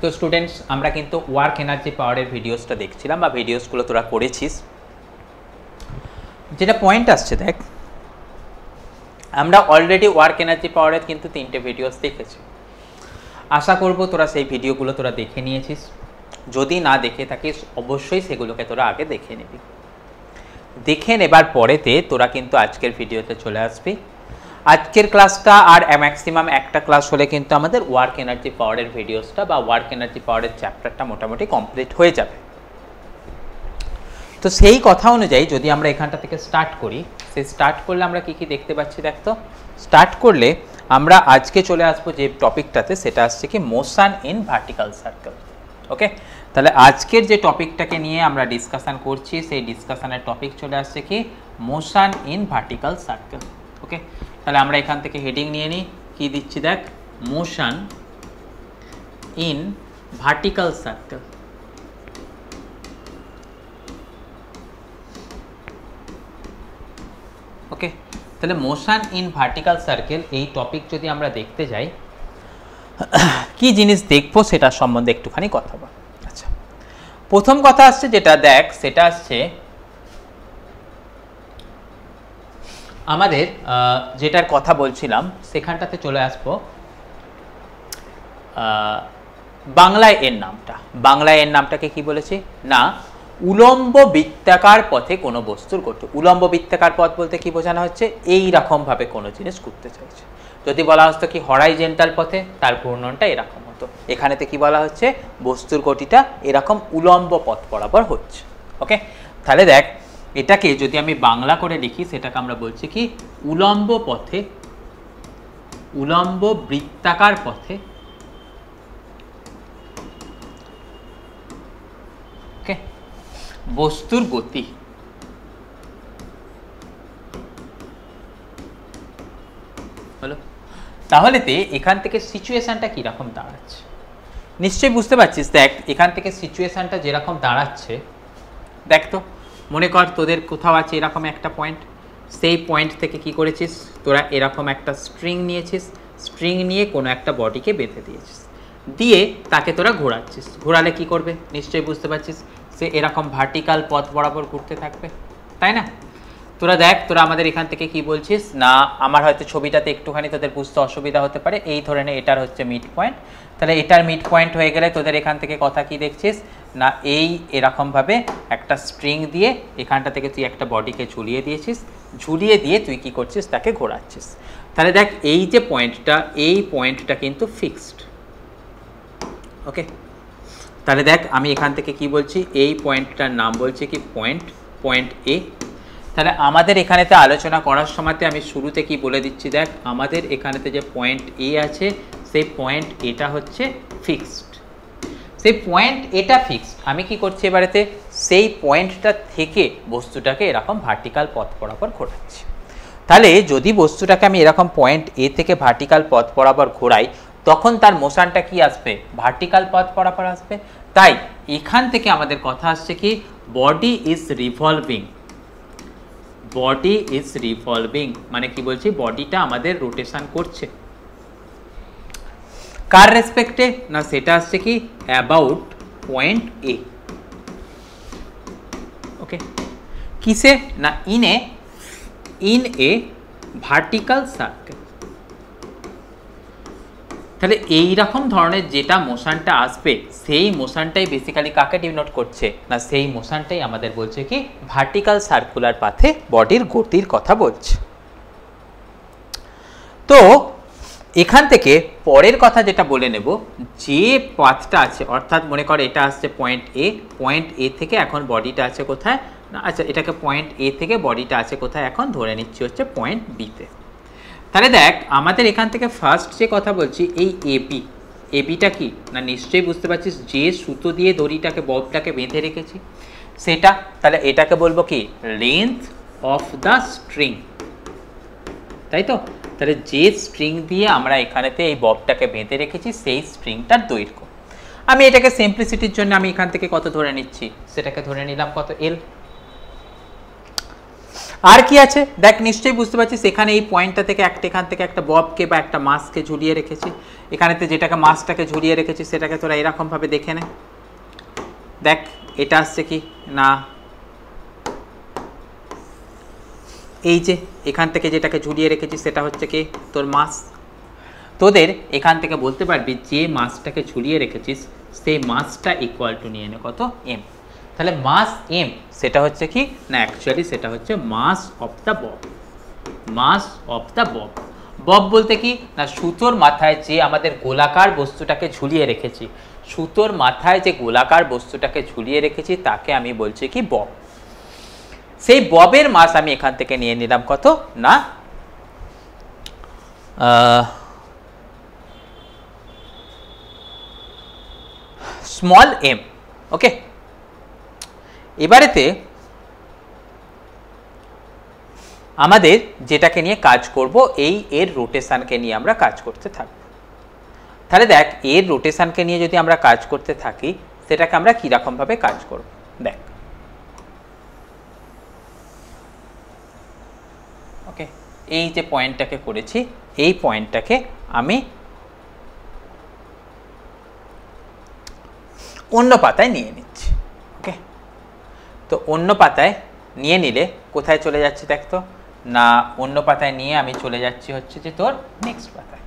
তো স্টুডেন্টস আমরা কিন্তু ওয়ার্ক এনার্জি পাওয়ারের ভিডিওসটা দেখছিলাম বা ভিডিওসগুলো তোরা করেছিস। যেটা পয়েন্ট আসছে দেখ, আমরা অলরেডি ওয়ার্ক এনার্জি পাওয়ারের কিন্তু 3টে ভিডিওস দেখেছি। আশা করব তোরা সেই ভিডিওগুলো তোরা দেখে নিয়েছিস। যদি না দেখে থাকিস অবশ্যই সেগুলোকে তোরা আগে দেখে নিবি। দেখে নেবার পরেতে তোরা কিন্তু আজকের ভিডিওতে চলে আসবি। আজকের ক্লাসটা আর ম্যাক্সিমাম একটা ক্লাস হলে কিন্তু আমাদের ওয়ার্ক এনার্জি পাওয়ারের ভিডিওসটা বা ওয়ার্ক এনার্জি পাওয়ারের চ্যাপ্টারটা মোটামুটি কমপ্লিট হয়ে যাবে। তো সেই কথা অনুযায়ী যদি আমরা এখানটা থেকে স্টার্ট করি, সেই স্টার্ট করলে আমরা কি কি দেখতে পাচ্ছি দেখ তো। স্টার্ট করলে আমরা আজকে চলে আসবো যে টপিকটাতে, সেটা আসছে কি মোশন ইন ভার্টিক্যাল সার্কেল। ওকে, তাহলে আজকের যে টপিকটাকে নিয়ে আমরা ডিসকাশন করছি সেই ডিসকাশনের টপিক চলে আসছে কি মোশন ইন ভার্টিক্যাল সার্কেল। ওকে, তাহলে আমরা এখান থেকে হেডিং নিয়ে নিই, কি দিচ্ছি দেখ, মোশন ইন ভার্টিক্যাল সার্কেল। ওকে, তাহলে মোশন ইন ভার্টিক্যাল সার্কেল এই টপিক যদি আমরা দেখতে যাই, কি জিনিস দেখবো সেটার সম্বন্ধে একটুখানি কথা বল। আচ্ছা, প্রথম কথা আসছে যেটা দেখ, সেটা আসছে আমাদের যেটার কথা বলছিলাম সেখানটাতে চলে আসবো বাংলায় এর নামটা। বাংলায় এর নামটাকে কি বলেছি না, উলম্ব বৃত্তাকার পথে কোনো বস্তুর গতি। উলম্ব বৃত্তাকার পথ বলতে কি বোঝানো হচ্ছে, এই রকম ভাবে কোনো জিনিস ঘুরতে চাইছে। যদি বলা হতো কি হরাইজেন্টাল পথে, তার ঘূর্ণনটা এরকম হতো। এখানেতে কি বলা হচ্ছে, বস্তুর গতিটা এরকম উলম্ব পথ বরাবর হচ্ছে। ওকে, তাহলে দেখ এটাকে যদি আমি বাংলা করে লিখি, সেটাকে আমরা বলছি কি উলম্ব পথে, উলম্ব বৃত্তাকার পথে ওকে বস্তুর গতি। হলো, তাহলে এখান থেকে সিচুয়েশনটা কিরকম দাঁড়াচ্ছে নিশ্চয়ই বুঝতে পারছিস। দেখ এখান থেকে সিচুয়েশনটা যেরকম দাঁড়াচ্ছে, দেখ তো মনে কর তোদের কোথাও আছে এরকম একটা পয়েন্ট, সেই পয়েন্ট থেকে কি করেছিস তোরা, এরকম একটা স্ট্রিং নিয়েছিস, স্ট্রিং নিয়ে কোনো একটা বডিকে বেঁধে দিয়েছিস, দিয়ে তাকে তোরা ঘোরাচ্ছিস। ঘোরালে কি করবে নিশ্চয়ই বুঝতে পারছিস, সে এরকম ভার্টিক্যাল পথ বরাবর ঘুরতে থাকবে, তাই না? তোরা দেখ, তোরা আমাদের এখান থেকে কি বলছিস না, আমার হয়তো ছবিটাতে একটুখানি তোদের বুঝতে অসুবিধা হতে পারে, এই ধরে নে এটার হচ্ছে মিড পয়েন্ট। তাহলে এটার মিড পয়েন্ট হয়ে গেলে তোদের এখান থেকে কথা কি দেখছিস না, এই এরকমভাবে একটা স্ট্রিং দিয়ে এখানটা থেকে তুই একটা বডিকে ঝুলিয়ে দিয়েছিস, ঝুলিয়ে দিয়ে তুই কি করছিস, তাকে ঘোরাচ্ছিস। তাহলে দেখ এই যে পয়েন্টটা, এই পয়েন্টটা কিন্তু ফিক্সড। ওকে, তাহলে দেখ আমি এখান থেকে কি বলছি, এই পয়েন্টটার নাম বলছি কি পয়েন্ট এ। তাহলে আমাদের এখানেতে আলোচনা করার সময়তে আমি শুরুতে কি বলে দিচ্ছি দেখ, আমাদের এখানেতে যে পয়েন্ট এ আছে সেই পয়েন্ট এটা হচ্ছে ফিক্সড। সেই পয়েন্ট এটা ফিক্সড, আমি কি করছি এবারেতে সেই পয়েন্টটা থেকে বস্তুটাকে এরকম ভার্টিক্যাল পথ বরাবর ঘোরাচ্ছি। তাহলে যদি বস্তুটাকে আমি এরকম পয়েন্ট এ থেকে ভার্টিক্যাল পথ বরাবর ঘোরাই, তখন তার মোশনটা কি আসবে, ভার্টিক্যাল পথ বরাবর আসবে। তাই এখান থেকে আমাদের কথা আসছে কি body is revolving. Body is revolving মানে কি বলছি, বডিটা আমাদের রোটেশন করছে কার রেসপেক্টে না, সেটা আসছে কি অ্যাবাউট পয়েন্ট এ। ওকে, কিসে না, ইন এ ভার্টিক্যাল সার্কেল। তাহলে এই রকম ধরনের যেটা মোশনটা আসবে, সেই মোশনটাই বেসিক্যালি কাকে ডিনোট করছে না, সেই মোশনটাই আমাদের বলছে কি ভার্টিক্যাল সার্কুলার পাথে বডির গতির কথা বলছে। তো এখান থেকে পরের কথা যেটা বলে নেব, যে পাথটা আছে, অর্থাৎ মনে করে এটা আসছে পয়েন্ট এ থেকে এখন বডিটা আছে কোথায় না, আচ্ছা এটাকে পয়েন্ট এ থেকে বডিটা আছে কোথায়, এখন ধরে নিচ্ছি হচ্ছে পয়েন্ট বিতে। তাহলে দেখ আমাদের এখান থেকে ফার্স্ট যে কথা বলছি, এই এবিটা কি না, নিশ্চয়ই বুঝতে পারছিস যে সুতো দিয়ে দড়িটাকে ববটাকে বেঁধে রেখেছি সেটা। তাহলে এটাকে বলবো কি লেন্থ অফ দ্য স্ট্রিং, তাই তো। তাহলে যে স্ট্রিং দিয়ে আমরা এখানেতে এই ববটাকে বেঁধে রেখেছি সেই স্ট্রিংটার দৈর্ঘ্য। আমি এটাকে সিম্পলিসিটির জন্য আমি এখান থেকে কত ধরে নিচ্ছি, সেটাকে ধরে নিলাম কত, এল। আর কি আছে দেখ, নিশ্চয়ই বুঝতে পারছিস এখানে এই পয়েন্টটা থেকে এখান থেকে একটা ববকে বা একটা মাসকে ঝুলিয়ে রেখেছি, এখানেতে যেটাকে মাসটাকে ঝুলিয়ে রেখেছি সেটাকে তোরা এরকম ভাবে দেখে নে। দেখ এটা আসছে কি না, এই যে এখান থেকে যেটাকে ঝুলিয়ে রেখেছি সেটা হচ্ছে কি তোর মাস। তোদের এখান থেকে বলতে পারবি যে মাসটাকে ঝুলিয়ে রেখেছিস সেই মাসটা ইকুয়াল টু নিয়ে নে কত, এম। তাহলে মাস এম সেটা হচ্ছে কি না, অ্যাকচুয়ালি সেটা হচ্ছে mass of the bob. Mass of the bob, bob বলতে কি না সুতোর মাথায় যে আমাদের গোলাকার বস্তুটাকে ঝুলিয়ে রেখেছি, সুতোর মাথায় যে গোলাকার বস্তুটাকে ঝুলিয়ে রেখেছি তাকে আমি বলছি কি বব। সেই ববের মাস আমি এখান থেকে নিয়ে নিলাম কত না স্মল এম। ওকে, এবারেতে আমাদের যেটাকে নিয়ে কাজ করব এই এর রোটেশনকে নিয়ে আমরা কাজ করতে থাকব। তাহলে দেখ এর রোটেশনকে নিয়ে যদি আমরা কাজ করতে থাকি সেটাকে আমরা কিরকম ভাবে কাজ করব, দেখ ওকে এই যে পয়েন্টটাকে করেছি এই পয়েন্টটাকে আমি অন্য পাতায় নিয়ে নিচ্ছি। ওকে, তো অন্য পাতায় নিয়ে নিলে কোথায় চলে যাচ্ছে দেখ তো না, অন্য পাতায় নিয়ে আমি চলে যাচ্ছি হচ্ছে যে তোর নেক্সট পাতায়।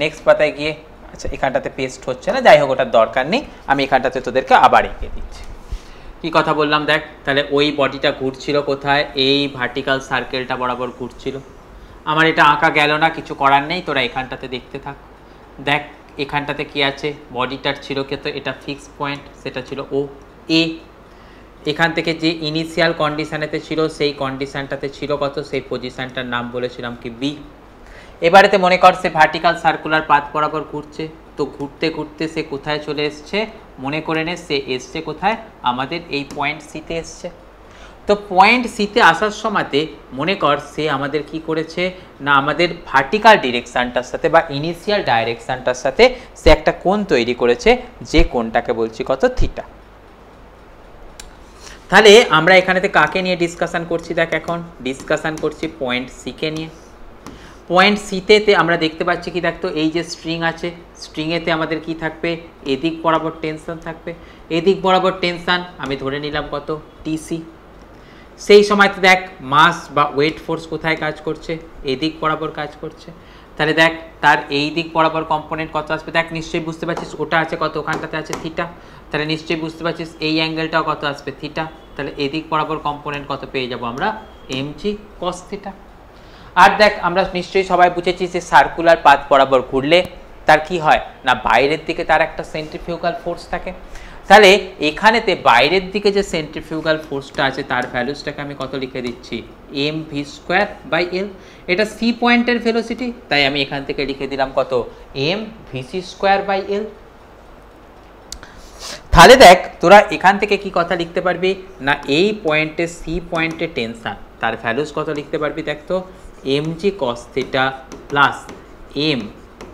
নেক্সট পাতায় গিয়ে আচ্ছা এখানটাতে পেস্ট হচ্ছে না, যাই হোক ওটার দরকার নেই, আমি এখানটাতে তোদেরকে আবার এঁকে দিচ্ছি। কি কথা বললাম দেখ, তাহলে ওই বডিটা ঘুরছিল কোথায়, এই ভার্টিক্যাল সার্কেলটা বরাবর ঘুরছিল। আমার এটা আঁকা গেল না, কিছু করার নেই, তোরা এখানটাতে দেখতে থাক। দেখ এখানটাতে কি আছে, বডিটার ছিল কে তো এটা ফিক্স পয়েন্ট, সেটা ছিল ও এ। এখান থেকে যে ইনিশিয়াল কন্ডিশানেতে ছিল সেই কন্ডিশানটাতে ছিল কত, সেই পজিশানটার নাম বলেছিলাম কি বি। এবারেতে মনে কর সে ভার্টিক্যাল সার্কুলার পাথ বরাবর ঘুরছে, তো ঘুরতে ঘুরতে সে কোথায় চলে এসছে, মনে করে নে সে এসছে কোথায়, আমাদের এই পয়েন্ট সিতে এসছে। তো পয়েন্ট সিতে আসার সময়তে মনে কর সে আমাদের কি করেছে না, আমাদের ভার্টিক্যাল ডিরেকশানটার সাথে বা ইনিশিয়াল ডাইরেকশানটার সাথে সে একটা কোণ তৈরি করেছে, যে কোণটাকে বলছি কত থিটা। তাহলে আমরা এখানেতে কাকে নিয়ে ডিসকাশন করছি দেখ, এখন ডিসকাশন করছি পয়েন্ট সিকে নিয়ে। পয়েন্ট সিতে আমরা দেখতে পাচ্ছি কি দেখতো, এই যে স্ট্রিং আছে, স্ট্রিংয়েতে আমাদের কি থাকবে, এদিক বরাবর টেনশন থাকবে, এদিক বরাবর টেনশন আমি ধরে নিলাম কত টিসি। সেই সময়তে দেখ মাস বা ওয়েট ফোর্স কোথায় কাজ করছে, এদিক বরাবর কাজ করছে। তাহলে দেখ তার এই দিক বরাবর কম্পোনেন্ট কত আসবে, দেখ নিশ্চয়ই বুঝতে পারছিস ওটা আছে কত, ওখানটাতে আছে থিটা, তাহলে নিশ্চয়ই বুঝতে পারছিস এই অ্যাঙ্গেলটাও কত আসবে থিটা, তাহলে এদিক বরাবর কম্পোনেন্ট কত পেয়ে যাব আমরা, এমজি কস থিটা। আর দেখ আমরা নিশ্চয়ই সবাই বুঝেছি যে সার্কুলার পাথ বরাবর ঘুরলে তার কি হয় না, বাইরের দিকে তার একটা সেন্ট্রিফিউগাল ফোর্স থাকে। তাহলে এখানেতে বাইরের দিকে যে সেন্ট্রিফিউগাল ফোর্সটা আছে তার ভ্যালুসটাকে আমি কত লিখে দিচ্ছি, M V square by L. এটা সি পয়েন্টের ভেলোসিটি, তাই আমি এখান থেকে লিখে দিলাম কত, M VC square by L. তাহলে দেখ তোরা এখান থেকে কি কথা লিখতে পারবি না, এই পয়েন্টে সি পয়েন্টে টেনশন তার ভ্যালুস কত লিখতে পারবি দেখ তো, M G cos theta plus M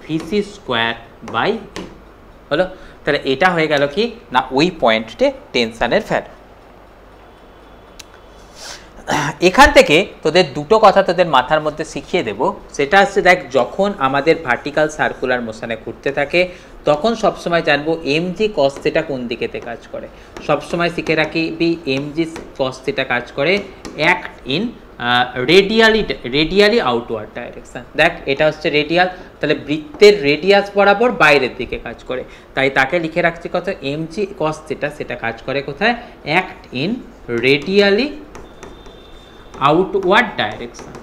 VC square by L হলো। তাহলে এটা হয়ে গেল কি না ওই পয়েন্টে টেনশনের ভ্যালু। এখান থেকে তোদের দুটো কথা তোদের মাথার মধ্যে শিখিয়ে দেব, সেটা হচ্ছে দেখ যখন আমাদের ভার্টিক্যাল সার্কুলার মোশনে ঘুরতে থাকে তখন সবসময় জানবো এমজি কস থিটা কোন দিকেতে কাজ করে। সবসময় শিখে রাখবি এমজি কস থিটা কাজ করে act in radially outward direction. দেখ এটা হচ্ছে রেডিয়াল, তাহলে বৃত্তের রেডিয়াস বরাবর বাইরের দিকে কাজ করে, তাই তাকে লিখে রাখছি কত, এমজি কস থিটা সেটা কাজ করে কোথায়, act in radially outward direction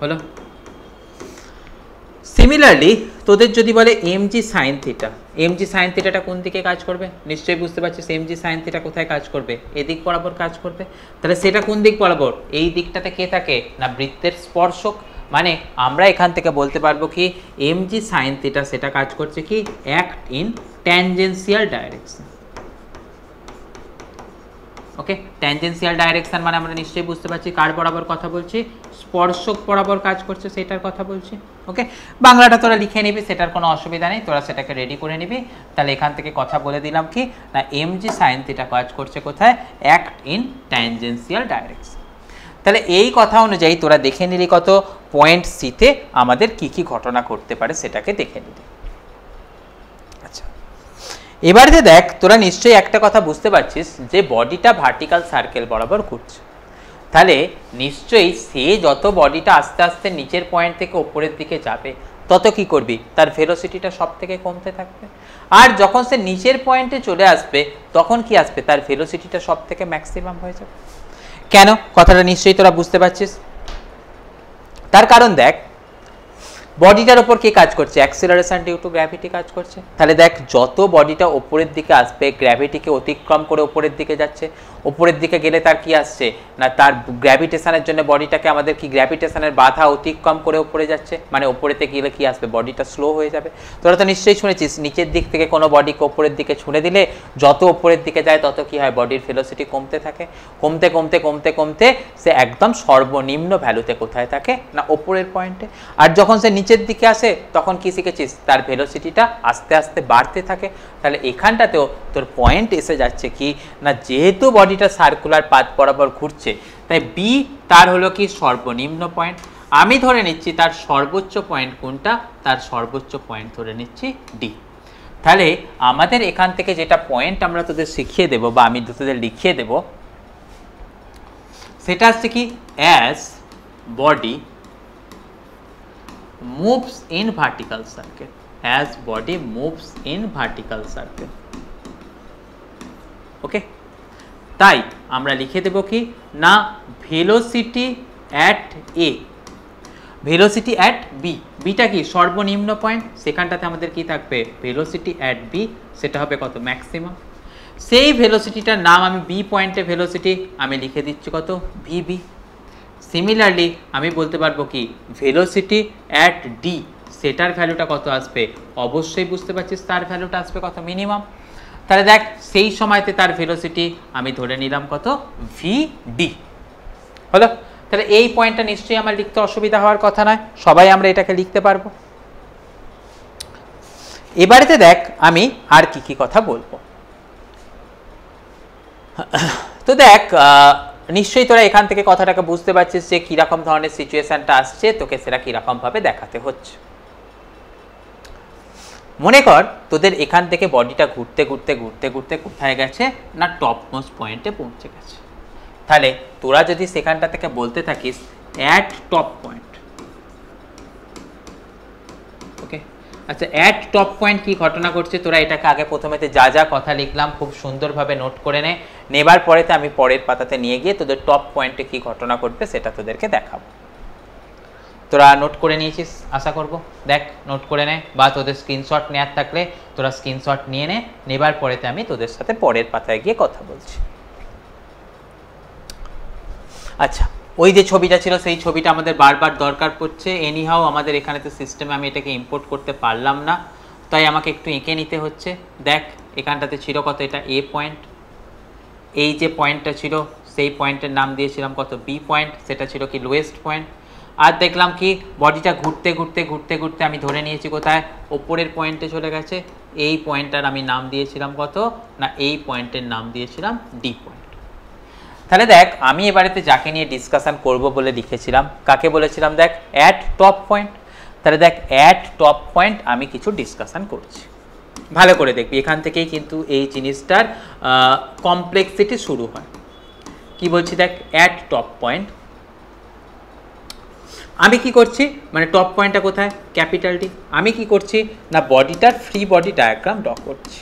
হলো। সিমিলারলি তোদের যদি বলে MG sine theta, MG sine থিটাটা কোন দিকে কাজ করবে, নিশ্চয়ই বুঝতে পারছিস এমজি সাইন থিটা কোথায় কাজ করবে, এদিক বরাবর কাজ করবে। তাহলে সেটা কোন দিক বরাবর, এই দিকটাতে কে থাকে না বৃত্তের স্পর্শক, মানে আমরা এখান থেকে বলতে পারবো কি এমজি সাইন থিটা সেটা কাজ করছে কি act in tangential direction. Okay, tangential direction মানে আমরা নিশ্চয়ই বুঝতে পারছি কার বরাবর কথা বলছি, স্পর্শক বরাবর কাজ করছে সেটার কথা বলছি। ওকে, বাংলাটা তোরা লিখে নিবি, সেটার কোনো অসুবিধা নেই, তোরা সেটাকে রেডি করে নিবি। তাহলে এখান থেকে কথা বলে দিলাম কি না, mg sin থিটা কাজ করছে কোথায়, অ্যাক্ট ইন ট্যানজেন্সিয়াল ডাইরেকশন। তাহলে এই কথা অনুযায়ী তোরা দেখে নিলি কত পয়েন্ট সিতে আমাদের কি কি ঘটনা ঘটতে পারে সেটাকে দেখে নিলি। আচ্ছা, এবার যে দেখ, তোরা নিশ্চয়ই একটা কথা বুঝতে পারছিস যে বডিটা ভার্টিক্যাল সার্কেল বরাবর ঘুরছে, তাহলে নিশ্চয়ই সে যত বডিটা আস্তে আস্তে নিচের পয়েন্ট থেকে ওপরের দিকে যাবে তত কি করবি, তার ভেলোসিটিটা সব থেকে কমতে থাকবে। আর যখন সে নিচের পয়েন্টে চলে আসবে তখন কি আসবে, তার ভেলোসিটিটা সব থেকে ম্যাক্সিমাম হয়ে যাবে। কেন, কথাটা নিশ্চয়ই তোরা বুঝতে পারছিস। তার কারণ দেখ, বডিটার উপর কি কাজ করছে, অ্যাক্সিলারেশন ডিউ টু গ্র্যাভিটি কাজ করছে। তাহলে দেখ, যত বডিটা ওপরের দিকে আসবে গ্র্যাভিটিকে অতিক্রম করে ওপরের দিকে যাচ্ছে, ওপরের দিকে গেলে তার কি আসছে না, তার গ্র্যাভিটেশনের জন্য বডিটাকে আমাদের কি গ্র্যাভিটেশনের বাধা অতিক্রম করে ওপরে যাচ্ছে, মানে ওপরেতে গেলে কি আসবে, বডিটা স্লো হয়ে যাবে। তোরা তো নিশ্চয়ই শুনেছিস নিচের দিক থেকে কোনো বডিকে ওপরের দিকে ছুঁড়ে দিলে যত ওপরের দিকে যায় তত কি হয়, বডির ভেলোসিটি কমতে থাকে, কমতে কমতে কমতে কমতে সে একদম সর্বনিম্ন ভ্যালুতে কোথায় থাকে না, ওপরের পয়েন্টে। আর যখন সে নিচের দিকে আসে তখন কি শিখেছিস, তার ভেলোসিটিটা আস্তে আস্তে বাড়তে থাকে। তাহলে এখানটাতেও তোর পয়েন্ট এসে যাচ্ছে কি না, যেহেতু বডিটা সার্কুলার পাথ বরাবর ঘুরছে তাই বি তার হলো কি সর্বনিম্ন পয়েন্ট। আমি ধরে নিচ্ছি তার সর্বোচ্চ পয়েন্ট কোনটা, তার সর্বোচ্চ পয়েন্ট ধরে নিচ্ছি ডি। তাহলে আমাদের এখান থেকে যেটা পয়েন্ট আমরা তোদের শিখিয়ে দেব বা আমি তোদের লিখিয়ে দেব সেটা হচ্ছে কি, as body moves in vertical circle, as body moves in vertical circle. Okay, তাই আমরা লিখে দেব কি না, velocity at A, velocity at B, বিটা কি সর্বনিম্ন পয়েন্ট, সেখানটাতে আমাদের কি থাকবে, ভেলোসিটি অ্যাট বি, সেটা হবে কত, ম্যাক্সিমাম। সেই ভেলোসিটিটার নাম আমি বি পয়েন্টে ভেলোসিটি আমি লিখে দিচ্ছি কত, ভিবি। সিমিলারলি আমি বলতে পারবো কি, ভেলোসিটি অ্যাট ডি, সেটার ভ্যালুটা কত আসবে, অবশ্যই বুঝতে পারছিস তার ভ্যালুটা আসবে কত, মিনিমাম। তাহলে দেখ, সেই সময়তে তার ভেলোসিটি আমি ধরে নিলাম কত, ভিডি হলো। তাহলে এই পয়েন্টটা নিশ্চয়ই আমার লিখতে অসুবিধা হওয়ার কথা নয়, সবাই আমরা এটাকে লিখতে পারবো। এবারেতে দেখ আমি আর কি কি কথা বলবো। তো দেখ, নিশ্চয়ই তোরা এখান থেকে কথাটাকে বুঝতে পারছিস যে কিরকম ধরনের সিচুয়েশনটা আসছে, তোকে সেটা কিরকম ভাবে দেখাতে হচ্ছে। মনে কর তোদের এখান থেকে বডিটা ঘুরতে ঘুরতে ঘুরতে ঘুরতে কোথায় গেছে না, টপ মোস্ট পয়েন্টে পৌঁছে গেছে। তাহলে তোরা যদি সেখানটা থেকে বলতে থাকিস অ্যাট টপ পয়েন্ট, ওকে, আচ্ছা অ্যাট টপ পয়েন্ট কি ঘটনা ঘটছে, তোরা এটাকে আগে প্রথমেতে যা যা কথা লিখলাম খুব সুন্দরভাবে নোট করে নেবার পরেতে আমি পরের পাতাতে নিয়ে গিয়ে তোদের টপ পয়েন্টে কি ঘটনা ঘটবে সেটা তোদেরকে দেখাবো। তোরা নোট করে নিয়েছিস আশা করব, দেখ নোট করে নে, বা তোদের স্ক্রিনশট নেওয়ার থাকলে তোরা স্ক্রিনশট নিয়ে নেবার পরেতে আমি তোদের সাথে পরের পাতায় গিয়ে কথা বলছি। আচ্ছা, ওই যে ছবিটা ছিল সেই ছবিটা আমাদের বারবার দরকার পড়ছে, এনিহাও আমাদের এখানে তো সিস্টেমে আমি এটাকে ইম্পোর্ট করতে পারলাম না, তাই আমাকে একটু এঁকে নিতে হচ্ছে। দেখ এখানটাতে ছিল কত, এটা এ পয়েন্ট, এই যে পয়েন্টটা ছিল সেই পয়েন্টের নাম দিয়েছিলাম কত, বি পয়েন্ট, সেটা ছিল কি লোয়েস্ট পয়েন্ট। আর দেখলাম কি বডিটা ঘুরতে ঘুরতে ঘুরতে ঘুরতে আমি ধরে নিয়েছি কোথায়, ওপরের পয়েন্টে চলে গেছে, এই পয়েন্টটার আমি নাম দিয়েছিলাম কত না, এই পয়েন্টের নাম দিয়েছিলাম ডি পয়েন্ট। তাহলে দেখ আমি এবারেতে যাকে নিয়ে ডিসকাশন করব বলে লিখেছিলাম, কাকে বলেছিলাম, দেখ অ্যাট টপ পয়েন্ট। তাহলে দেখ অ্যাট টপ পয়েন্ট আমি কিছু ডিসকাশন করছি, ভালো করে দেখবি, এখান থেকেই কিন্তু এই জিনিসটার কমপ্লেক্সিটি শুরু হয়। কি বলছি দেখ, অ্যাট টপ পয়েন্ট আমি কি করছি, মানে টপ পয়েন্টটা কোথায়, ক্যাপিটাল ডি। আমি কি করছি না, বডিটার ফ্রি বডি ডায়াগ্রাম ড্র করছি।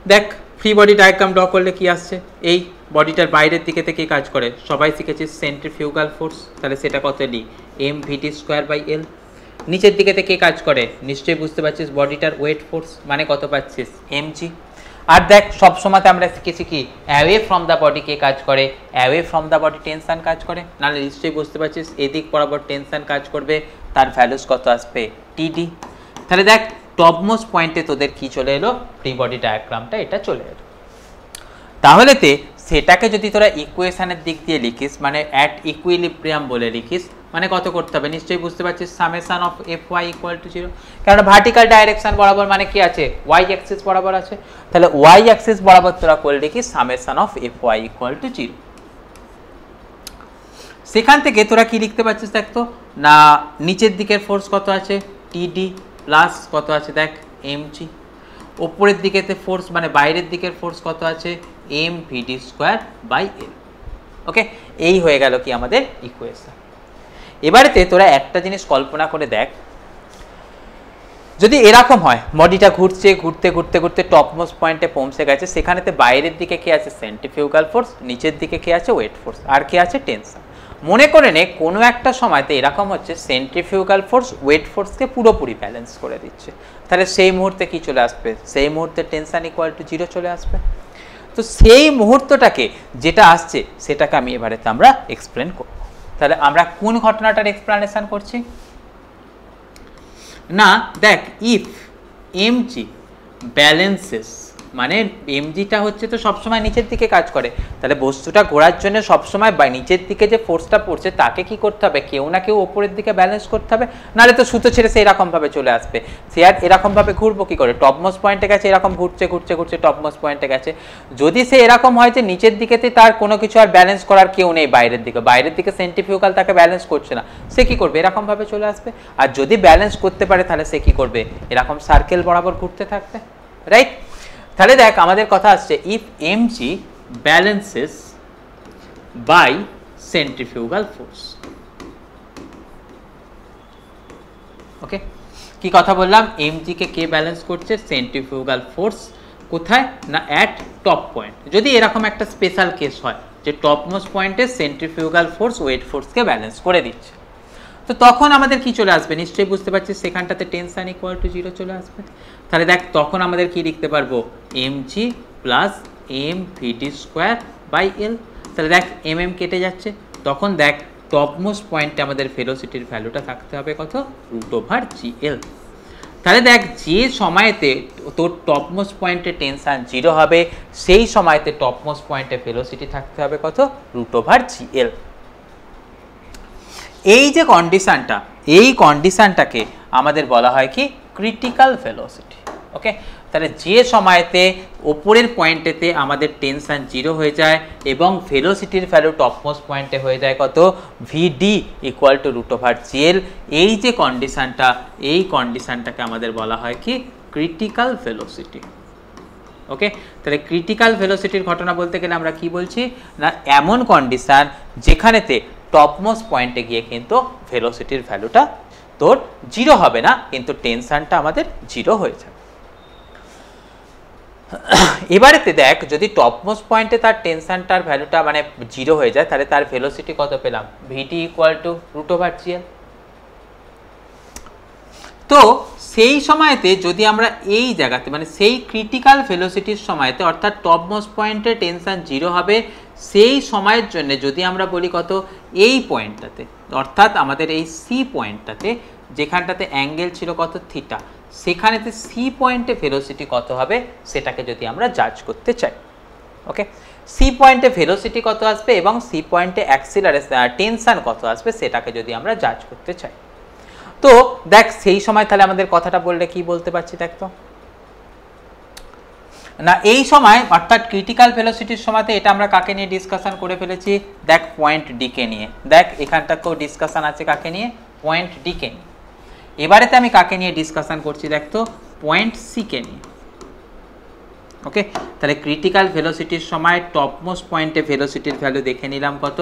দেখ ফ্রি বডি ডায়াগ্রাম ড্র করলে কি আসছে, এই বডিটার বাইরের দিকে থেকে কাজ করে, সবাই শিখেছিস সেন্ট্রিফিউগাল ফোর্স, তাহলে সেটা কত লি, M VT square by L. নিচের দিকে থেকে কাজ করে, নিশ্চয়ই বুঝতে পারছিস বডিটার ওয়েট ফোর্স, মানে কত পাচ্ছিস, এমজি। আর দেখ সবসময়তে আমরা শিখেছি কি, অ্যাওয়ে ফ্রম দ্য বডি কে কাজ করে, away from the body tension কাজ করে, নাহলে নিশ্চয়ই বুঝতে পারছিস এদিক বরাবর টেনশন কাজ করবে, তার ভ্যালুস কত আসবে, টিডি। তাহলে দেখ টপমোস্ট পয়েন্টে তোদের কি চলে এলো, ফ্রি বডি ডায়াগ্রামটা এটা চলে এলো। তাহলেতে সেটাকে যদি তোরা ইকুয়েশনের দিক দিয়ে লিখিস, মানে অ্যাট ইকুইলিব্রিয়াম বলে লিখিস, মানে কত করতে হবে নিশ্চয়ই বুঝতে পারছিস, summation of F Y equal to 0, কারণ ভার্টিক্যাল ডাইরেকশন বরাবর মানে কি আছে, ওয়াই অ্যাক্সিস বরাবর আছে, তাহলে ওয়াই অ্যাক্সিস বরাবর তোরা করে লিখিস summation of F Y equal to 0। সেখান থেকে তোরা কি লিখতে পারছিস দেখ তো, না নিচের দিকের ফোর্স কত আছে টিডি প্লাস কত আছে দেখ এমজি, ওপরের দিকেতে ফোর্স মানে বাইরের দিকের ফোর্স কত আছে M VD square by L. Okay, এই হয়ে গেল কি আমাদের ইকুয়েশন। এবারেতে তোরা একটা জিনিস কল্পনা করে দেখ, যদি এরকম হয় বডিটা ঘুরছে ঘুরতে ঘুরতে ঘুরতে টপমোস্ট পয়েন্টে পৌঁছে গেছে, সেখানেতে বাইরের দিকে কে আছে সেন্ট্রিফিউগাল ফোর্স, নিচের দিকে কে আছে ওয়েট ফোর্স, আর কে আছে টেনশন। মনে করে নে কোনো একটা সময়তে এরকম হচ্ছে সেন্ট্রিফিউগাল ফোর্স ওয়েট ফোর্সকে পুরোপুরি ব্যালেন্স করে দিচ্ছে, তাহলে সেই মুহূর্তে কি চলে আসবে, সেই মুহূর্তে টেনশন ইকুয়াল টু 0 চলে আসবে। তো সেই মুহূর্তটাকে যেটা আসছে সেটাকে আমি এবারেতে আমরা এক্সপ্লেন করব। তাহলে আমরা কোন ঘটনাটার এক্সপ্লেনেশন করছি, না দেখ ইফ এমজি ব্যালেন্সেস, মানে এমজিটা হচ্ছে তো সবসময় নিচের দিকে কাজ করে, তাহলে বস্তুটা ঘোরার জন্য সবসময় নিচের দিকে যে ফোর্সটা পড়ছে তাকে কি করতে হবে, কেউ না কেউ ওপরের দিকে ব্যালেন্স করতে হবে, নাহলে তো সুতো ছেড়ে সে এরকমভাবে চলে আসবে। সে আর এরকমভাবে ঘুরবো কী করে, টপমোস্ট পয়েন্টে গেছে এরকম ঘুরছে ঘুরছে ঘুরছে টপমোস্ট পয়েন্টে গেছে, যদি সে এরকম হয় যে নিচের দিকেতে তার কোনো কিছু আর ব্যালেন্স করার কেউ নেই, বাইরের দিকে সেন্ট্রিফিউগাল তাকে ব্যালেন্স করছে না, সে কী করবে এরকমভাবে চলে আসবে। আর যদি ব্যালেন্স করতে পারে তাহলে সে কী করবে, এরকম সার্কেল বরাবর ঘুরতে থাকবে, রাইট। তাহলে দেখ আমাদের কথা আসছে if MG balances by centrifugal force. Okay, কি কথা বললাম, এমজি কে ব্যালেন্স করছে সেন্ট্রিফিউগাল ফোর্স, কোথায় না অ্যাট টপ পয়েন্ট। যদি এরকম একটা স্পেশাল কেস হয় যে টপমোস্ট পয়েন্টে সেন্ট্রিফিউগাল ফোর্স ওয়েট ফোর্সকে ব্যালেন্স করে দিচ্ছে, তো তখন আমাদের কি চলে আসবে নিশ্চয়ই বুঝতে পারছিস, সেখানটাতে টেনশন ইকুয়াল টু 0 চলে আসবে। তাহলে দেখ তখন আমাদের কি লিখতে পারবো, MG plus M VD square by L. তাহলে দেখ এম কেটে যাচ্ছে, তখন দেখ টপমোস্ট পয়েন্টে আমাদের ভেলোসিটির ভ্যালুটা থাকতে হবে কত, √GL। তাহলে দেখ যে সময়তে তোর টপমোস্ট পয়েন্টে টেনশন 0 হবে, সেই সময়তে টপমোস্ট পয়েন্টে ভেলোসিটি থাকতে হবে কত, √GL। এই যে কন্ডিশনটা, এই কন্ডিশনটাকে আমাদের বলা হয় কি ক্রিটিক্যাল ভেলোসিটি। ওকে, তাহলে যে সময়তে ওপরের পয়েন্টেতে আমাদের টেনশন 0 হয়ে যায় এবং ভেলোসিটির ভ্যালু টপমোস্ট পয়েন্টে হয়ে যায় কত, ভিডি ইকুয়াল টু √GL, এই যে কন্ডিশনটা, এই কন্ডিশনটাকে আমাদের বলা হয় কি ক্রিটিক্যাল ভেলোসিটি। ওকে, তাহলে ক্রিটিক্যাল ভেলোসিটির ঘটনা বলতে গেলে আমরা কি বলছি না, এমন কন্ডিশন যেখানেতে টপমোস্ট পয়েন্টে গিয়ে কিন্তু ভেলোসিটির ভ্যালুটা তোর 0 হবে না, কিন্তু টেনশনটা আমাদের 0 হয়ে যাবে। এবারেতে দেখ যদি টপমোস্ট পয়েন্টে তার টেনশনটার ভ্যালুটা মানে 0 হয়ে যায়, তাহলে তার ভেলোসিটি কত পেলাম, ভিটি ইকুয়াল টু √GL। তো সেই সময়তে যদি আমরা এই জায়গাতে মানে সেই ক্রিটিক্যাল ভেলোসিটির সময়তে, অর্থাৎ টপমোস্ট পয়েন্টে টেনশন 0 হবে, সেই সময়ের জন্য যদি আমরা বলি কত, এই পয়েন্টটাতে অর্থাৎ আমাদের এই সি পয়েন্টটাতে যেখানটাতে অ্যাঙ্গেল ছিল কত থিটা, সেখানেতে সি পয়েন্টে ভেলোসিটি কত হবে সেটাকে যদি আমরা জাজ করতে চাই। ওকে, সি পয়েন্টে ভেলোসিটি কত আসবে এবং সি পয়েন্টে অ্যাক্সিলারেশন টেনশন কত আসবে সেটাকে যদি আমরা জাজ করতে চাই, তো দেখ সেই সময় তাহলে আমাদের কথাটা বললে কি বলতে পারছি দেখ তো, না এই সময় অর্থাৎ ক্রিটিক্যাল ভেলোসিটির সময়তে এটা আমরা কাকে নিয়ে ডিসকাশন করে ফেলেছি, দেখ পয়েন্ট ডি কে নিয়ে। দেখ এখানটাকেও ডিসকাশন আছে কাকে নিয়ে, পয়েন্ট ডি কে নিয়ে। এবারেতে আমি কাকে নিয়ে ডিসকাশন করছি দেখ তো, পয়েন্ট সি কে নিয়ে। ওকে, তাহলে ক্রিটিক্যাল ভেলোসিটির সময় টপমোস্ট পয়েন্টে ভেলোসিটির ভ্যালু দেখে নিলাম কত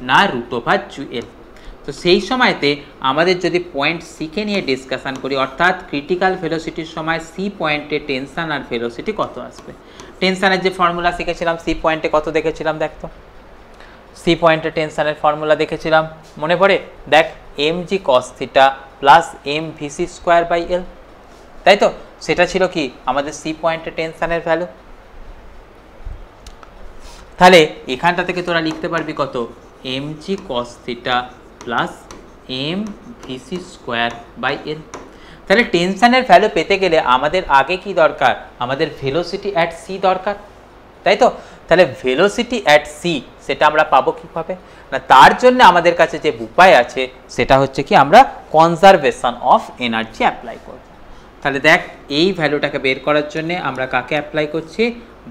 না √GL। তো সেই সময়তে আমাদের যদি পয়েন্ট সি কে নিয়ে ডিসকাশন করি, অর্থাৎ ক্রিটিক্যাল ভেলোসিটির সময় সি পয়েন্টে টেনশন আর ভেলোসিটি কত আসবে। টেনশনের যে ফর্মুলা শিখেছিলাম সি পয়েন্টে কত দেখেছিলাম দেখ তো, সি পয়েন্টে টেনশনের ফর্মুলা দেখেছিলাম মনে পড়ে, দেখ mg cos theta plus M VC square by L, তাই তো, সেটা ছিল কি আমাদের সি পয়েন্টে টেনশনের ভ্যালু। তাহলে এখানটা থেকে তোরা লিখতে পারবি কত, mg cos theta plus M VC square by L. তাহলে টেনশনের ভ্যালু পেতে গেলে আমাদের আগে কি দরকার, আমাদের ভেলোসিটি অ্যাট সি দরকার, তাই তো? তাহলে ভেলোসিটি অ্যাট সি সেটা আমরা পাবো কীভাবে না, তার জন্য আমাদের কাছে যে উপায় আছে সেটা হচ্ছে কি আমরা কনজারভেশন অফ এনার্জি অ্যাপ্লাই করব। তাহলে দেখ এই ভ্যালুটাকে বের করার জন্য আমরা কাকে অ্যাপ্লাই করছি,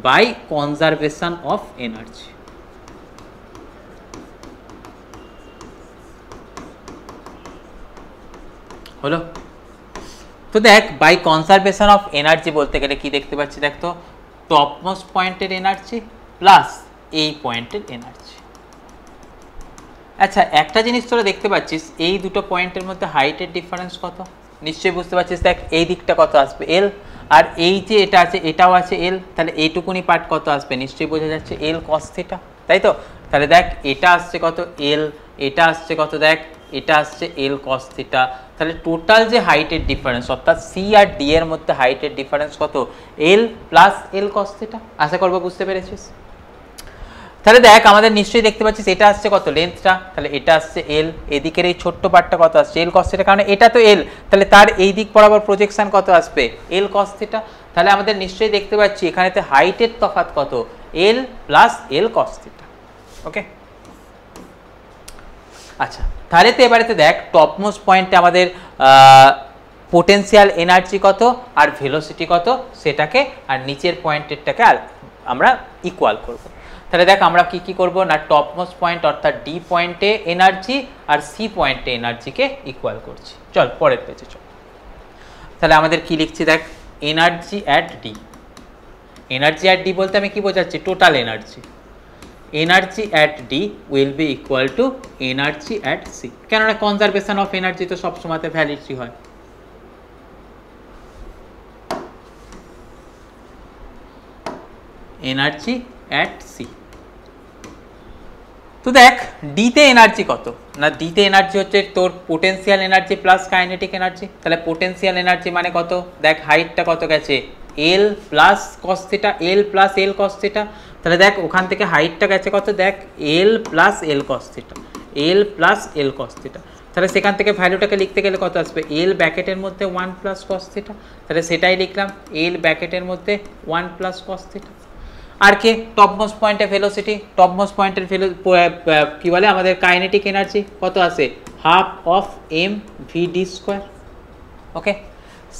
বাই কনজারভেশন অফ এনার্জি। হলো? তো দেখ বাই কনজারভেশন অফ এনার্জি বলতে গেলে কি দেখতে পাচ্ছি, দেখ তো টপমোস্ট পয়েন্টের এনার্জি প্লাস এই পয়েন্টের এনার্জি। আচ্ছা একটা জিনিস তোরা দেখতে পাচ্ছিস এই দুটো পয়েন্টের মধ্যে হাইটের ডিফারেন্স কত, নিশ্চয়ই বুঝতে পারছিস। দেখ এই দিকটা কত আসবে এল, আর এই যে এটা আছে এটাও আছে এল, তাহলে এইটুকুনি পার্ট কত আসবে নিশ্চয়ই বোঝা যাচ্ছে এল কস থিটা, তাই তো? তাহলে দেখ এটা আসছে কত এল, এটা আসছে কত দেখ এটা আসছে এল কস থিটা। তাহলে টোটাল যে হাইটের ডিফারেন্স অর্থাৎ সি আর ডি এর মধ্যে হাইটের ডিফারেন্স কত, এল প্লাস এল কস থিটা। আশা করবো বুঝতে পেরেছিস। তাহলে দেখ আমাদের নিশ্চয়ই দেখতে পাচ্ছিস এটা আসছে কত লেন্থটা, তাহলে এটা আসছে এল, এদিকের এই ছোট্ট পার্টটা কত আসছে এল কস থিটা, কারণ এটা তো এল, তাহলে তার এই দিক বরাবর প্রজেকশন কত আসবে এল কস থিটা। তাহলে আমাদের নিশ্চয়ই দেখতে পাচ্ছি এখানেতে হাইটের তফাৎ কত, এল প্লাস এল কস থিটা। ওকে, আচ্ছা তাহলে তো এবারেতে দেখ টপমোস্ট পয়েন্টে আমাদের পোটেনশিয়াল এনার্জি কত আর ভেলোসিটি কত সেটাকে, আর নিচের পয়েন্টেরটাকে আর আমরা ইকুয়াল করব। তাহলে দেখ আমরা কি কি করব না, টপমোস্ট পয়েন্ট অর্থাৎ ডি পয়েন্টে এনার্জি আর সি পয়েন্টে এনার্জিকে ইকুয়াল করছি। চল পরের পেজে চল। তাহলে আমাদের কি লিখছি দেখ, energy at D. Energy at D বলতে আমি কি বোঝাচ্ছি, total energy. Energy at D will be equal to energy at C, কেননা কনজারভেশন অফ এনার্জি তো সবসময়তে ভ্যালিডি হয়। Energy at C. তো দেখ ডিতে এনার্জি কত না, ডিতে এনার্জি হচ্ছে তোর potential energy plus kinetic energy. তাহলে পোটেনশিয়াল এনার্জি মানে কত, দেখ হাইটটা কত গেছে এল প্লাস কস থিটা, এল প্লাস এল কস থিটা। তাহলে দেখ ওখান থেকে হাইটটা গেছে কত, দেখ এল প্লাস এল কস থিটা, এল প্লাস এল কস থিটা। তাহলে সেখান থেকে ভ্যালুটাকে লিখতে গেলে কত আসবে, এল ব্র্যাকেটের মধ্যে 1 প্লাস কস থিটা। তাহলে সেটাই লিখলাম, এল ব্র্যাকেটের মধ্যে 1 প্লাস কস থিটা। আর কে টপমোস্ট পয়েন্টে ভেলোসিটি, টপমোস্ট পয়েন্টের কি বলে আমাদের কাইনেটিক এনার্জি কত আছে, half of M V D square. Okay,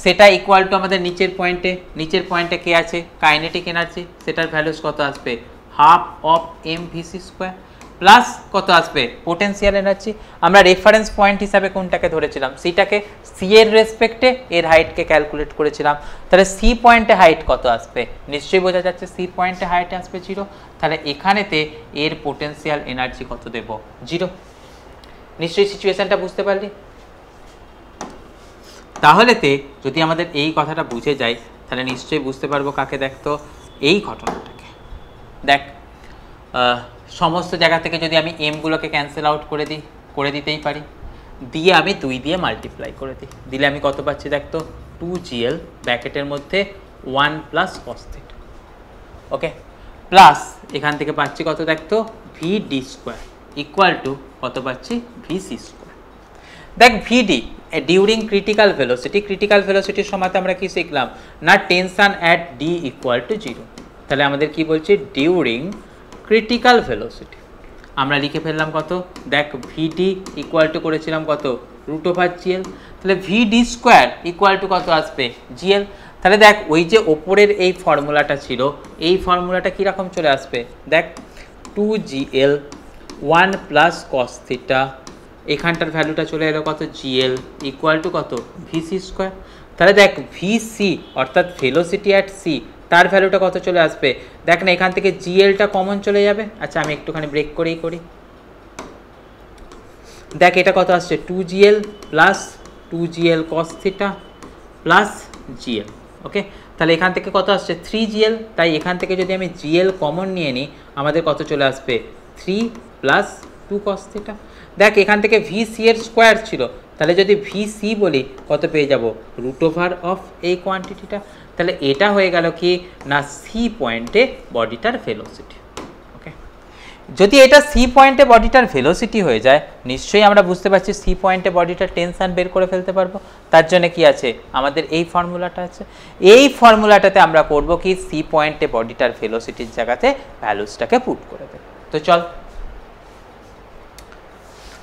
সেটা ইকুয়াল টু আমাদের নিচের পয়েন্টে কে আছে কাইনেটিক এনার্জি, সেটার ভ্যালুস কত আসবে half of M V C square, plus কত আসবে পোটেনশিয়াল এনার্জি। আমরা রেফারেন্স পয়েন্ট হিসাবে কোনটাকে ধরেছিলাম, সিটাকে, সি এর রেসপেক্টে এর হাইটকে ক্যালকুলেট করেছিলাম। তাহলে সি পয়েন্টে হাইট কত আসবে, নিশ্চয়ই বোঝা যাচ্ছে সি পয়েন্টে হাইট আসবে 0। তাহলে এখানেতে এর পোটেনশিয়াল এনার্জি কত দেব, 0। নিশ্চয়ই সিচুয়েশনটা বুঝতে পারলি। তাহলেতে যদি আমাদের এই কথাটা বুঝে যায় তাহলে নিশ্চয়ই বুঝতে পারবো কাকে, দেখতো এই ঘটনাটাকে। দেখ সমস্ত জায়গা থেকে যদি আমি এমগুলোকে ক্যান্সেল আউট করে দিতেই পারি, দিয়ে আমি 2 দিয়ে মাল্টিপ্লাই করে দিই, দিলে আমি কত পাচ্ছি দেখতো 2gl ব্র্যাকেটের মধ্যে 1 প্লাস কস থিটা। ওকে, প্লাস এখান থেকে পাচ্ছি কত দেখতো V D square equal to কত পাচ্ছি ভি সি স্কোয়ার। দেখ ভিডি ডিউরিং ক্রিটিক্যাল ভেলোসিটি, ক্রিটিক্যাল ভেলোসিটির সময় আমরা কি শিখলাম না, tension at D equal to 0। তাহলে আমাদের কি বলছে ডিউরিং ক্রিটিক্যাল ভেলোসিটি আমরা লিখে ফেললাম কত, দেখ ভিডি ইকুয়াল টু করেছিলাম কত √GL। তাহলে ভিডি স্কোয়ার ইকুয়াল টু কত আসবে জিএল। তাহলে দেখ ওই যে ওপরের এই ফর্মুলাটা ছিল, এই ফর্মুলাটা কীরকম চলে আসবে, দেখ 2gl 1 প্লাস কস থিটা, এখানটার ভ্যালুটা চলে এলো কত জিএল ইকুয়াল টু কত ভিসি স্কোয়ার। তাহলে দেখ ভিসি অর্থাৎ ভেলোসিটি অ্যাট সি তার ভ্যালুটা কত চলে আসবে, দেখ না এখান থেকে জিএলটা কমন চলে যাবে। আচ্ছা আমি একটুখানি ব্রেক করেই করি, দেখ এটা কত আসছে 2gl plus 2gl cos theta plus GL. Okay, তাহলে এখান থেকে কত আসছে 3gl, তাই এখান থেকে যদি আমি জিএল কমন নিয়ে নিই আমাদের কত চলে আসবে 3 প্লাস 2 cos থিটা। দেখ এখান থেকে ভিসি এর স্কোয়ার ছিল, তাহলে যদি ভিসি বলি কত পেয়ে যাব √অফ এই কোয়ান্টিটিটা। তাহলে এটা হয়ে গেল কি না সি পয়েন্টে বডিটার ভেলোসিটি। ওকে, যদি এটা সি পয়েন্টে বডিটার ভেলোসিটি হয়ে যায়, নিশ্চয়ই আমরা বুঝতে পারছি সি পয়েন্টে বডিটার টেনশন বের করে ফেলতে পারবো। তার জন্য কি আছে, আমাদের এই ফর্মুলাটা আছে। এই ফর্মুলাটাতে আমরা করব কি, সি পয়েন্টে বডিটার ভেলোসিটির জায়গাতে ভ্যালুসটাকে পুট করে দেব। তো চল,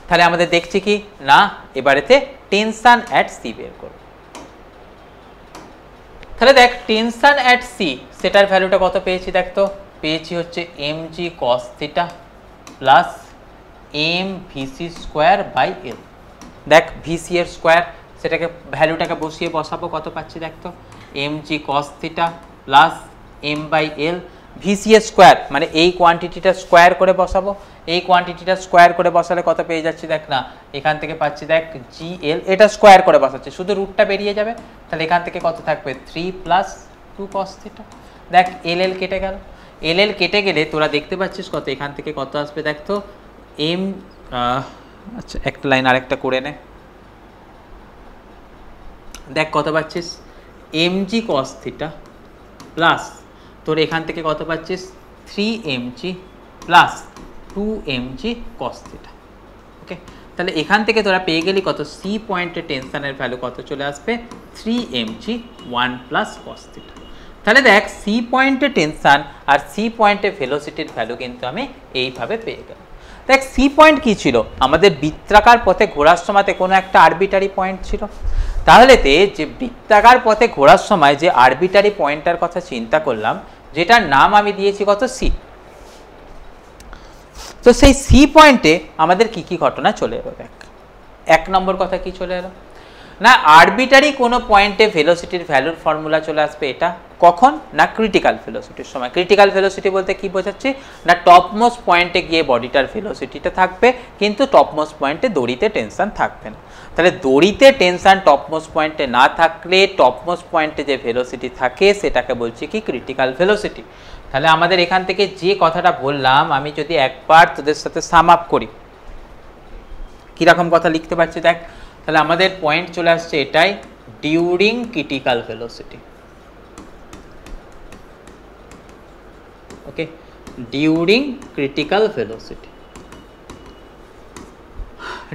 তাহলে আমাদের দেখছি কি না, এবারেতে টেনশন অ্যাট সি বের করব। তাহলে দেখ টেনশন অ্যাট সি, সেটার ভ্যালুটা কত পেয়েছি, দেখ তো পেয়েছি হচ্ছে mg cos theta plus M VC square by L. দেখ ভিসি এর স্কোয়ার, সেটাকে ভ্যালুটাকে বসাবো, কত পাচ্ছি দেখ তো, mg cos theta plus M by L. VC এর স্কোয়ার মানে এই কোয়ান্টিটিটা স্কোয়ার করে বসাবো, এই কোয়ান্টিটিটা স্কোয়ার করে বসালে কত পেয়ে যাচ্ছি দেখ না, এখান থেকে পাচ্ছি দেখ জি এল, এটা স্কোয়ার করে বসাচ্ছি, শুধু রুটটা বেরিয়ে যাবে। তাহলে এখান থেকে কত থাকবে, 3 প্লাস 2 cos থিটা। দেখ এল এল কেটে গেল, এল এল কেটে গেলে তোরা দেখতে পাচ্ছিস কত, এখান থেকে কত আসবে দেখ তো, এম আচ্ছা একটা লাইন আরেকটা করে নে, দেখ কত পাচ্ছিস, mg cos থিটা প্লাস তোর এখান থেকে কত পাচ্ছিস, 3mg plus 2mg cos theta. ওকে, তাহলে এখান থেকে তোরা পেয়ে গেলি কত, সি পয়েন্টের টেনশনের ভ্যালু কত চলে আসবে, 3mg 1 প্লাস cos থিটা। তাহলে দেখ সি পয়েন্টে টেনশন আর সি পয়েন্টে ভেলোসিটির ভ্যালু কিন্তু আমি এইভাবে পেয়ে গেলাম। দেখ সি পয়েন্ট কি ছিল, আমাদের বৃত্তাকার পথে ঘোরার সময়তে কোনো একটা আরবিটারি পয়েন্ট ছিল। তাহলে যে বৃত্তাকার পথে ঘোরার সময় যে আরবিটারি পয়েন্টটার কথা চিন্তা করলাম, যেটার নাম আমি দিয়েছি কত, সি। তো সেই সি পয়েন্টে আমাদের কি কি ঘটনা চলে এলো, দেখ এক নম্বর কথা কি চলে এলো না, আরবিটারি কোনো পয়েন্টে ভেলোসিটির ভ্যালুর ফর্মুলা চলে আসবে। এটা কখন না, ক্রিটিক্যাল ভেলোসিটির সময়। ক্রিটিক্যাল ভেলোসিটি বলতে কি বোঝাচ্ছি না, টপমোস্ট পয়েন্টে গিয়ে বডিটার ভেলোসিটিটা থাকবে, কিন্তু টপমোস্ট পয়েন্টে দড়িতে টেনশন থাকবে না। তাহলে দড়িতে টেনশন টপমোস্ট পয়েন্টে না থাকলে টপমোস্ট পয়েন্টে যে ভেলোসিটি থাকে সেটাকে বলছি কি, ক্রিটিক্যাল ভেলোসিটি। তাহলে আমাদের এখান থেকে যে কথাটা বললাম, আমি যদি একবার তোদের সাথে সাম আপ করি, কিরকম কথা লিখতে পারছি দেখ, তাহলে আমাদের পয়েন্ট চলে আসছে এটাই, during critical velocity. Okay, during critical velocity.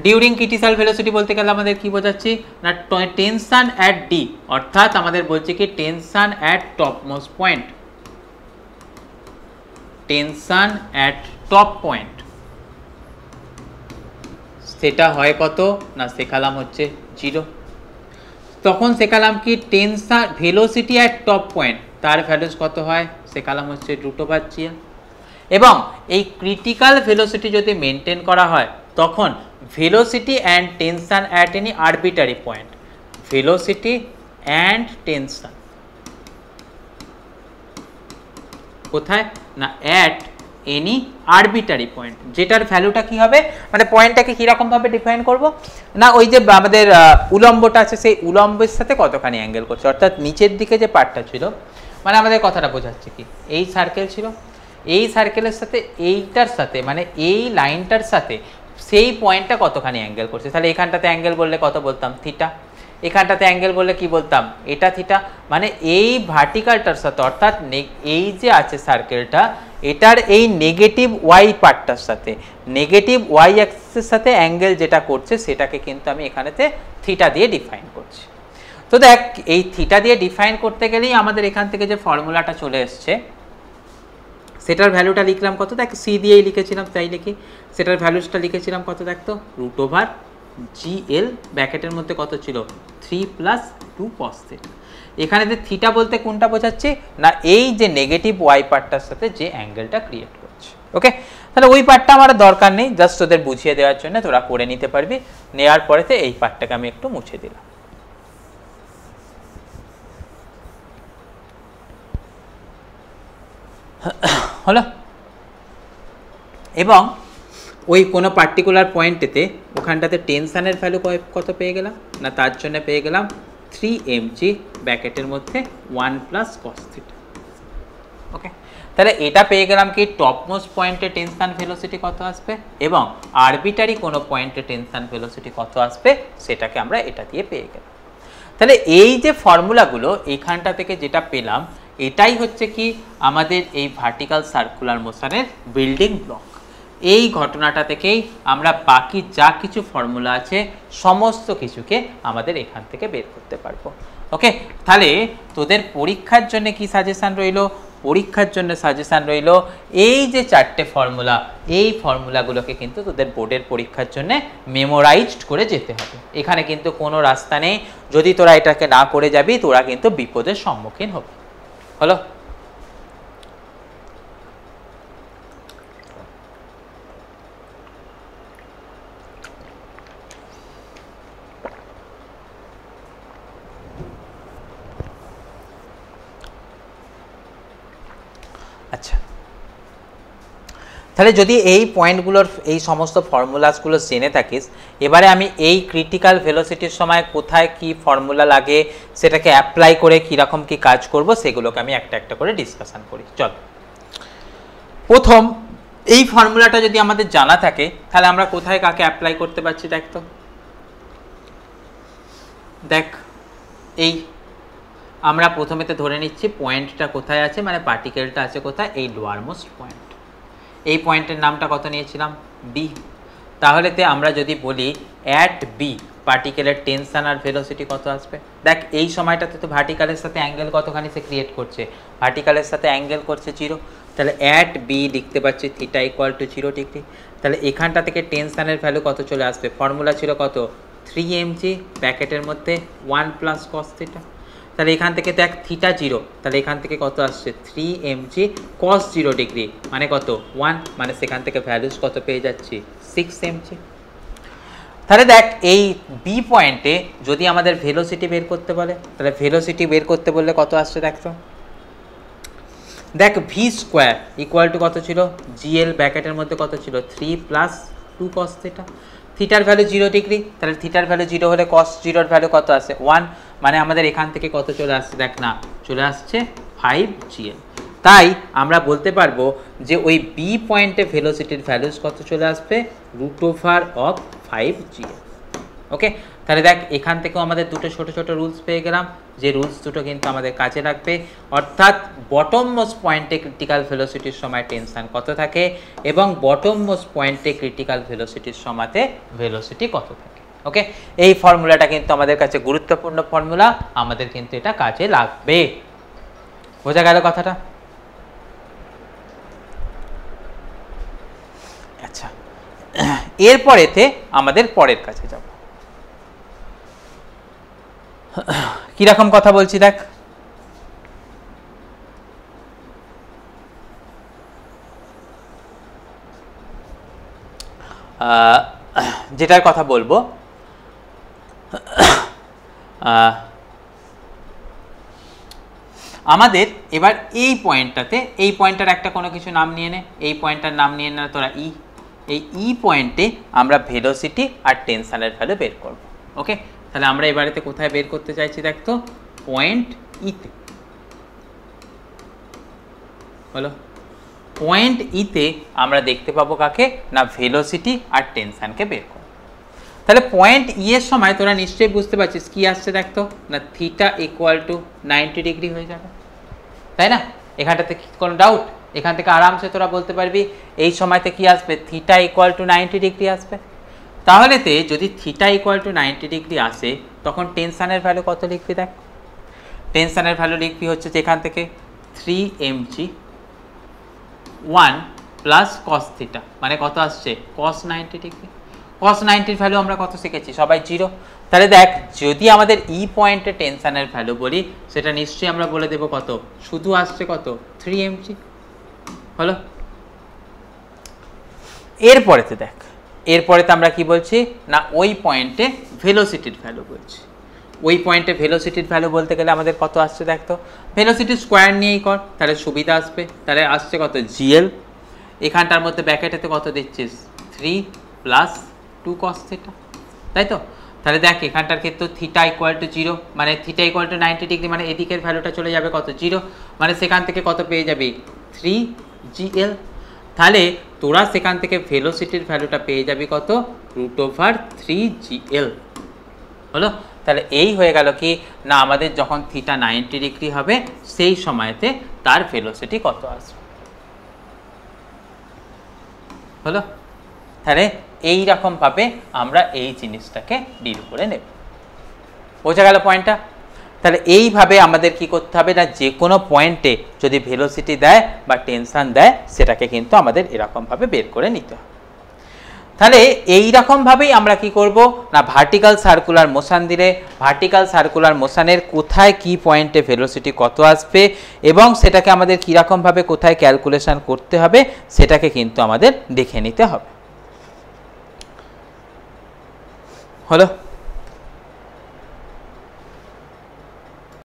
During critical velocity বলতে গেলে আমাদের কি বোঝাচ্ছি না, টেনশন অ্যাট ডি, অর্থাৎ আমাদের বলছে কি tension at topmost point, tension at top point, সেটা হয় কত না, শেখালাম হচ্ছে 0। তখন শেখালাম কি tension velocity at top point, তার ভ্যালুস কত হয়, শেখালাম হচ্ছে √g। এবং এই ক্রিটিক্যাল ভেলোসিটি যদি মেনটেন করা হয়, তখন velocity and tension at any arbitrary point, velocity and tension কোথায় না, অ্যাট এনি আরবিটারি পয়েন্ট, যেটার ভ্যালুটা কি হবে, মানে পয়েন্টটাকে কিরকম ভাবে ডিফাইন করব না, ওই যে আমাদের উলম্বটা আছে, সেই উলম্বের সাথে কতখানি অ্যাঙ্গেল করছে, অর্থাৎ নিচের দিকে যে পার্টটা ছিল, মানে আমাদের কথাটা বোঝাচ্ছে কি, এই সার্কেল ছিল, এই সার্কেলের সাথে এইটার সাথে, মানে এই লাইনটার সাথে সেই পয়েন্টটা কতখানি অ্যাঙ্গেল করছে। তাহলে এখানটাতে অ্যাঙ্গেল বললে কত বলতাম, থিটা। এখানটাতে অ্যাঙ্গেল বললে কি বলতাম, এটা থিটা। মানে এই ভার্টিক্যালটার সাথে, অর্থাৎ এই যে আছে সার্কেলটা, এটার এই নেগেটিভ ওয়াই পার্টটার সাথে, নেগেটিভ ওয়াই অ্যাক্সিসের সাথে অ্যাঙ্গেল যেটা করছে, সেটাকে কিন্তু আমি এখানেতে থিটা দিয়ে ডিফাইন করছি। তো দেখ এই থিটা দিয়ে ডিফাইন করতে গেলেই আমাদের এখান থেকে যে ফর্মুলাটা চলে এসছে, সেটার ভ্যালুটা লিখলাম কত, দেখ সি দিয়েই লিখেছিলাম, তাই লিখি, সেটার ভ্যালুসটা লিখেছিলাম কত দেখ তো, √GL, ব্র্যাকেটের মধ্যে কত ছিল, 3 প্লাস 2 cos থিটা। এখানে যে থিটা বলতে কোনটা বোঝাচ্ছে না, এই যে নেগেটিভ ওয়াই পার্টটার সাথে যে অ্যাঙ্গেলটা ক্রিয়েট করছে। ওকে, তাহলে ওই পার্টটা আমার দরকার নেই, জাস্ট তোদের বুঝিয়ে দেওয়ার জন্য তোরা করে নিতে পারবি। নেওয়ার পরেতে এই পার্টটাকে আমি একটু মুছে দিলাম। হলো, এবং ওই কোনো পার্টিকুলার পয়েন্টেতে ওখানটাতে টেনশনের ভ্যালু কত পেয়ে গেলাম না, তার জন্য পেয়ে গেলাম 3mg ব্র্যাকেটের মধ্যে 1 প্লাস cos থিটা। ওকে, তাহলে এটা পেয়ে গেলাম কি, টপমোস্ট পয়েন্টে টেনশন ভেলোসিটি কত আসবে, এবং আরবিটারি কোনো পয়েন্টে টেনশন ভেলোসিটি কত আসবে, সেটাকে আমরা এটা দিয়ে পেয়ে গেলাম। তাহলে এই যে ফর্মুলাগুলো এখানটা থেকে যেটা পেলাম, এটাই হচ্ছে কি আমাদের এই ভার্টিক্যাল সার্কুলার মোশনের বিল্ডিং ব্লক। এই ঘটনাটা থেকেই আমরা বাকি যা কিছু ফর্মুলা আছে সমস্ত কিছুকে আমাদের এখান থেকে বের করতে পারবো। ওকে, তাহলে তোদের পরীক্ষার জন্য কি সাজেশন রইলো? পরীক্ষার জন্য সাজেশন রইলো এই যে 4টে ফর্মুলা, এই ফর্মুলাগুলোকে কিন্তু তোদের বোর্ডের পরীক্ষার জন্য মেমোরাইজড করে যেতে হবে। এখানে কিন্তু কোনো রাস্তা নেই, যদি তোরা এটাকে না করে যাবি তোরা কিন্তু বিপদের সম্মুখীন হবি। হলো? আচ্ছা, তাহলে যদি এই পয়েন্টগুলোর এই সমস্ত ফর্মুলাসগুলো জেনে থাকিস, এবারে আমি এই ক্রিটিক্যাল ভেলোসিটির সময় কোথায় কি ফর্মুলা লাগে সেটাকে অ্যাপ্লাই করে কীরকম কি কাজ করব সেগুলোকে আমি একটা একটা করে ডিসকাশন করি। চল, প্রথম এই ফর্মুলাটা যদি আমাদের জানা থাকে তাহলে আমরা কোথায় কাকে অ্যাপ্লাই করতে পারছি দেখ তো। দেখ, এই আমরা প্রথমেতে ধরে নিচ্ছি পয়েন্টটা কোথায় আছে, মানে পার্টিকেলটা আছে কোথায়, এই লোয়ার মোস্ট পয়েন্ট। এই পয়েন্টের নামটা কত নিয়েছিলাম? বি। তাহলে আমরা যদি বলি অ্যাট বি পার্টিকেলের টেনশন আর ভেলোসিটি কত আসবে? দেখ, এই সময়টাতে তো ভার্টিক্যালের সাথে অ্যাঙ্গেল কতখানি সে ক্রিয়েট করছে, ভার্টিক্যালের সাথে অ্যাঙ্গেল করছে 0। তাহলে অ্যাট বি লিখতে পারছি থিটা ইকুয়াল টু 0 ডিগ্রি। তাহলে এখানটা থেকে টেনশনের ভ্যালু কত চলে আসবে? ফর্মুলা ছিল কত? 3 mg ব্র্যাকেটের মধ্যে 1 প্লাস কস থিটা। তাহলে এখান থেকে দেখ থিটা 0, তাহলে এখান থেকে কত আসছে? 3 mg cos 0 ডিগ্রি মানে কত? 1, মানে সেখান থেকে ভ্যালুস কত পেয়ে যাচ্ছি? 6 mg। তাহলে দেখ, এই বি পয়েন্টে যদি আমাদের ভেলোসিটি বের করতে বলে, তাহলে ভেলোসিটি বের করতে বললে কত আসছে দেখ তো। দেখ, ভি স্কোয়ার ইকুয়াল টু কত ছিল? জিএল ব্র্যাকেটের মধ্যে কত ছিল? 3 প্লাস 2 cos থিটা। থিটার ভ্যালু 0 ডিগ্রি, তাহলে থিটার ভ্যালু 0 হলে cos 0 ভ্যালু কত আসে? 1, মানে আমাদের এখান থেকে কত চলে আসছে দেখ না, চলে আসছে 5 GL। তাই আমরা বলতে পারবো যে ওই বি পয়েন্টে ভেলোসিটির ভ্যালুস কত চলে আসবে? √5 GL। ওকে, তাহলে দেখ এখান থেকেও আমাদের দুটো ছোট ছোট রুলস পেয়ে গেলাম, যে রুলস দুটো কিন্তু আমাদের কাজে লাগবে। অর্থাৎ বটম মোস্ট পয়েন্টে ক্রিটিক্যাল ভেলোসিটির সময় টেনশন কত থাকে এবং বটম মোস্ট পয়েন্টে ক্রিটিক্যাল ভেলোসিটির সময়তে ভেলোসিটি কত থাকে। ওকে, এই ফর্মুলাটা কিন্তু আমাদের কাছে গুরুত্বপূর্ণ ফর্মুলা, আমাদের কিন্তু এটা কাজে লাগবে। বোঝা গেল কথাটা? আচ্ছা, এরপরেতে আমাদের পরের কাছে যাব। কিরকম কথা বলছি দেখ। যেটার কথা বলবো, আমাদের এবার এই পয়েন্টটাতে, এই পয়েন্টটার একটা কোনো কিছু নাম নিয়ে নে, এই পয়েন্টটার নাম নিয়ে নে তোরা ই। এই ই পয়েন্টে আমরা ভেলোসিটি আর টেনশনের ভ্যালু বের করব। ওকে, তাহলে আমরা এবারেতে কোথায় বের করতে চাইছি দেখ তো? পয়েন্ট ইতে। হলো, পয়েন্ট ইতে আমরা দেখতে পাবো কাকে না? ভেলোসিটি আর টেনশনকে বের করব। তাহলে পয়েন্ট ই এর সময় তোরা নিশ্চয়ই বুঝতে পারছিস কি আসছে দেখ তো না, থিটা ইকুয়াল টু 90 ডিগ্রি হয়ে যাবে, তাই না? এখানটাতে কোনো ডাউট? এখান থেকে আরামসে তোরা বলতে পারবি এই সময়তে কি আসবে? থিটা ইকুয়াল টু 90 ডিগ্রি আসবে। তাহলে যদি থিটা ইকুয়াল টু 90 ডিগ্রি আসে তখন টেনশনের ভ্যালু কত লিখবি দেখ? টেনশনের ভ্যালু লিখবি হচ্ছে যে এখান থেকে 3 mg 1 প্লাস cos থিটা, মানে কত আসছে? cos 90 degree. cos 90 ভ্যালু আমরা কত শিখেছি সবাই? 0। তাহলে দেখ, যদি আমাদের ই পয়েন্টে টেনশনের ভ্যালু বলি সেটা নিশ্চয়ই আমরা বলে দেব কত? শুধু আসছে কত? 3 mg। হলো, এরপরেতে দেখ, এরপরেতে আমরা কি বলছি না ওই পয়েন্টে ভেলোসিটির ভ্যালু বলছি। ওই পয়েন্টে ভেলোসিটির ভ্যালু বলতে গেলে আমাদের কত আসছে দেখ তো? ভেলোসিটি স্কোয়ার নিয়েই কর, তাহলে সুবিধা আসবে। তাহলে আসছে কত? জিএল। এখানটার মধ্যে ব্র্যাকেটেতে কত দিচ্ছিস? 3 প্লাস 2 cos থিটা, তাই তো? তাহলে দেখ এখানটার ক্ষেত্রে থিটা ইকুয়াল টু 0, মানে থিটা ইকুয়াল টু 90 ডিগ্রি, মানে এদিকের ভ্যালুটা চলে যাবে কত? 0, মানে সেখান থেকে কত পেয়ে যাবি? 3 GL। তাহলে তোরা সেখান থেকে ভেলোসিটির ভ্যালুটা পেয়ে যাবি কত? √3 GL। হলো, তাহলে এই হয়ে গেল কি না আমাদের যখন থিটা 90 ডিগ্রি হবে সেই সময়তে তার ভেলোসিটি কত আসবে। হলো? তাহলে এই রকমভাবে আমরা এই জিনিসটাকে ডিল করে নেব। বোঝা গেল পয়েন্টটা? তাহলে এইভাবে আমাদের কি করতে হবে না, যে কোনো পয়েন্টে যদি ভেলোসিটি দেয় বা টেনশন দেয় সেটাকে কিন্তু আমাদের এরকমভাবে বের করে নিতে হবে। তাহলে এই রকমভাবেই আমরা কি করব না, ভার্টিক্যাল সার্কুলার মোশন দিলে ভার্টিক্যাল সার্কুলার মোশনের কোথায় কি পয়েন্টে ভেলোসিটি কত আসবে এবং সেটাকে আমাদের কীরকমভাবে কোথায় ক্যালকুলেশন করতে হবে সেটাকে কিন্তু আমাদের দেখে নিতে হবে। হলো?